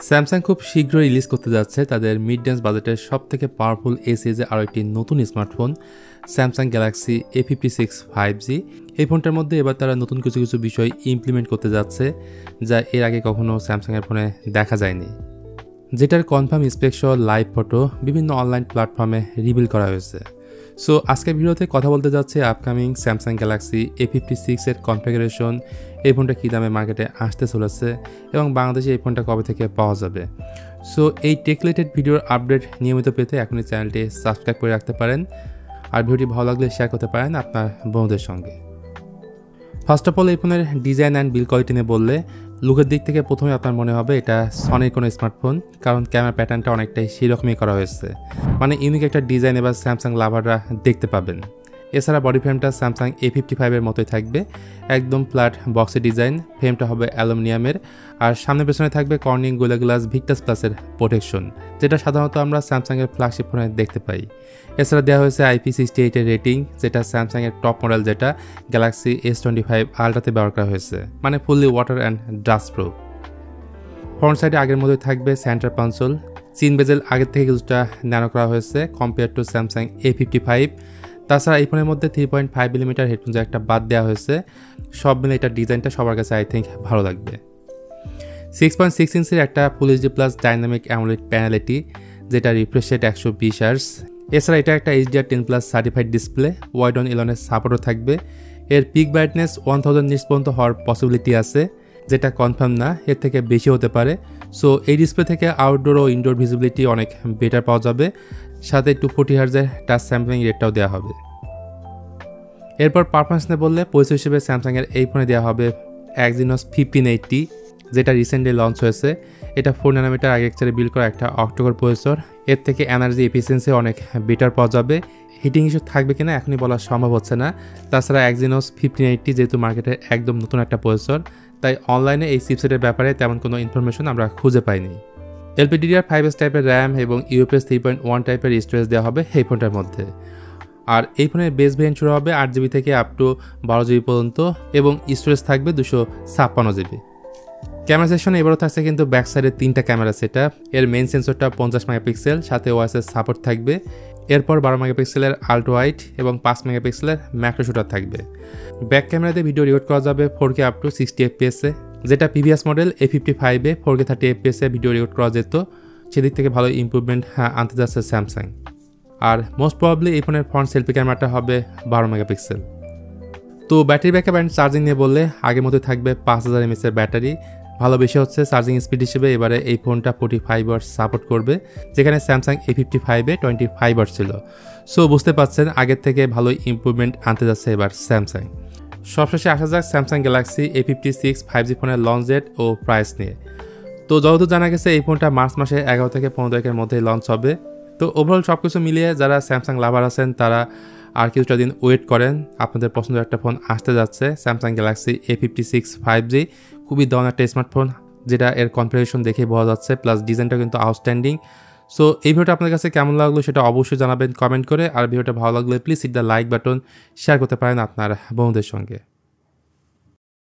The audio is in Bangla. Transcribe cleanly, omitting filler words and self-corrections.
স্যামসাং খুব শীঘ্রই রিলিজ করতে যাচ্ছে তাদের মিড রেঞ্জ বাজেটের সবথেকে পাওয়ারফুল এই সিরিজের আরও একটি নতুন smartphone Samsung Galaxy A56 5G। এই ফোনটার মধ্যে এবার তারা নতুন কিছু কিছু বিষয় ইমপ্লিমেন্ট করতে যাচ্ছে যা এর আগে কখনো স্যামসাংয়ের ফোনে দেখা যায়নি, যেটার কনফার্ম স্পেক সহ লাইভ ফটো বিভিন্ন অনলাইন প্ল্যাটফর্মে রিভিল করা হয়েছে। সো আজকের ভিডিওতে কথা বলতে যাচ্ছে আপকামিং স্যামসাং গ্যালাক্সি A56 এর কনফিগারেশন, এই ফোনটা কী দামে মার্কেটে আসতে চলেছে এবং বাংলাদেশে এই ফোনটা কবে থেকে পাওয়া যাবে। সো এই টেক রিলেটেড ভিডিওর আপডেট নিয়মিত পেতে এখনই চ্যানেলটি সাবস্ক্রাইব করে রাখতে পারেন, আর ভিডিওটি ভালো লাগলে শেয়ার করতে পারেন আপনার বন্ধুদের সঙ্গে। ফার্স্ট অফ অল এই ফোনের ডিজাইন অ্যান্ড বিল্ড কোয়ালিটি নিয়ে বললে লুকের দিক থেকে প্রথমে আপনার মনে হবে এটা সনির কোনো স্মার্টফোন, কারণ ক্যামেরা প্যাটার্নটা অনেকটাই সেই রকমই করা হয়েছে, মানে ইউনিক একটা ডিজাইন এবার স্যামসাং লাভাররা দেখতে পাবেন। এছাড়া বডি ফ্রেমটা স্যামসাং A55 এর মতোই থাকবে, একদম ফ্ল্যাট বক্সের ডিজাইন, ফ্রেমটা হবে অ্যালুমিনিয়ামের, আর সামনে পেছনে থাকবে কর্নিং গোলা গ্লাস ভিক্টাস প্লাসের প্রোটেকশন, যেটা সাধারণত আমরা স্যামসাংয়ের ফ্ল্যাগশিপ ফোনে দেখতে পাই। এছাড়া দেওয়া হয়েছে IP68 এর রেটিং, যেটা স্যামসাংয়ের টপ মডেল যেটা গ্যালাক্সি S25 আলট্রাতে ব্যবহার করা হয়েছে, মানে fully water and dust proof. Front সাইডে আগের মতোই থাকবে সেন্টার কনসোল, চিন বেজেল আগের থেকে কিছুটা ন্যানো করা হয়েছে কম্পেয়ার টু স্যামসাং A55। তাছাড়া এই ফোনের মধ্যে 3.5 মিলিমিটার হেডফোন জ্যাকটা বাদ দেওয়া হয়েছে, সব মিলে এটার ডিজাইনটা সবার কাছে আই থিঙ্ক ভালো লাগবে। 6.6 ইঞ্চির একটা full HD plus dynamic AMOLED প্যানেলিটি, যেটা রিফ্রেশ রেট 120 হার্টজ। এছাড়া এটা একটা HDR10+ certified display, Widevine ইলনের সাপোর্টও থাকবে। এর পিক ব্রাইটনেস 1000 নিটস পর্যন্ত হওয়ার পসিবিলিটি আছে, যেটা কনফার্ম না, এর থেকে বেশি হতে পারে। সো এই ডিসপ্লে থেকে আউটডোর ও ইনডোর ভিজিবিলিটি অনেক বেটার পাওয়া যাবে, সাথে 240 হার্টজের টাচ স্যাম্পলিং রেটটাও দেওয়া হবে। এরপর পারফরমেন্স নিয়ে বললে পয়সা হিসেবে স্যামসাংয়ের এই ফোনে দেওয়া হবে Exynos 1580, যেটা রিসেন্টলি লঞ্চ হয়েছে। এটা 4 ন্যানোমিটার আর্কিটেকচারে বিল্ড করা একটা অক্টোকোর প্রসেসর, এর থেকে এনার্জি এফিসিয়েন্সি অনেক বেটার পাওয়া যাবে। হিটিং ইস্যু থাকবে কিনা এখনই বলা সম্ভব হচ্ছে না। তাছাড়া Exynos 1580 যেহেতু মার্কেটে একদম নতুন একটা প্রসেসর, তাই অনলাইনে এই চিপসেটের ব্যাপারে তেমন কোনো ইনফরমেশন আমরা খুঁজে পাইনি। LPDDR5S টাইপের র্যাম এবং UFS 3.1 টাইপের স্টোরেজ দেওয়া হবে এই ফোনটার মধ্যে। আর এই ফোনের বেস ভেরিয়েন্ট শুরু হবে 8GB থেকে আপ টু 12GB পর্যন্ত এবং স্টোরেজ থাকবে 256GB। ক্যামেরা সেকশনে এবারও থাকছে কিন্তু ব্যাক সাইডে 3টা ক্যামেরা সেটআপ। এর মেইন সেন্সরটা 50 মেগাপিক্সেল, সাথে ওএসএস সাপোর্ট থাকবে। এরপর 12 মেগাপিক্সেলের আল্ট্রা ওয়াইড এবং 5 মেগাপিক্সেলের ম্যাক্রো শুটার থাকবে। ব্যাক ক্যামেরাতে ভিডিও রেকর্ড করা যাবে 4K আপ টু 60 FPS এ, যেটা প্রিভিয়াস মডেল A55 এ 4K 30 FPS এ ভিডিও রেকর্ড করা যেত। সেদিক থেকে ভালো ইমপ্রুভমেন্ট আনতে যাচ্ছে স্যামসাং। আর মোস্ট প্রবাবলি এই ফোনের ফ্রন্ট সেলফি ক্যামেরাটা হবে 12 মেগাপিক্সেল। তো ব্যাটারি ব্যাকআপ অ্যান্ড চার্জিং নিয়ে বললে আগের মতোই থাকবে 5000 mAh এর ব্যাটারি। ভালো বেশি হচ্ছে চার্জিং স্পিড হিসেবে এবারে এই ফোনটা 45 ওয়াটস সাপোর্ট করবে, যেখানে স্যামসাং A55 এ 25 ওয়াটস ছিল। সো বুঝতে পারছেন আগের থেকে ভালো ইমপ্রুভমেন্ট আনতে যাচ্ছে এবার স্যামসাং। সবশেষে আসা যাক স্যামসাং গ্যালাক্সি A56 5G ফোনের লঞ্চ ডেট ও প্রাইস নিয়ে। তো যতদূর জানা গেছে এই ফোনটা মার্চ মাসে 11 থেকে 15 তারিখের মধ্যে লঞ্চ হবে। তো ওভারঅল সব কিছু মিলিয়ে যারা স্যামসাং লাভার আছেন তারা আর কিছুটা দিন ওয়েট করেন, আপনাদের পছন্দের একটা ফোন আসতে যাচ্ছে স্যামসাং গ্যালাক্সি A56 5G। খুবই দারুণ একটা স্মার্টফোন, যেটা এর কনফিগারেশন দেখেই বোঝা যাচ্ছে, প্লাস ডিজাইনটা কিন্তু আউটস্ট্যান্ডিং। সো এই ভিডিওটা আপনার কাছে কেমন লাগলো সেটা অবশ্যই জানাবেন কমেন্ট করে, আর ভিডিওটা ভালো লাগলে please hit the like button, share করতে পারেন আপনার বন্ধুদের সঙ্গে।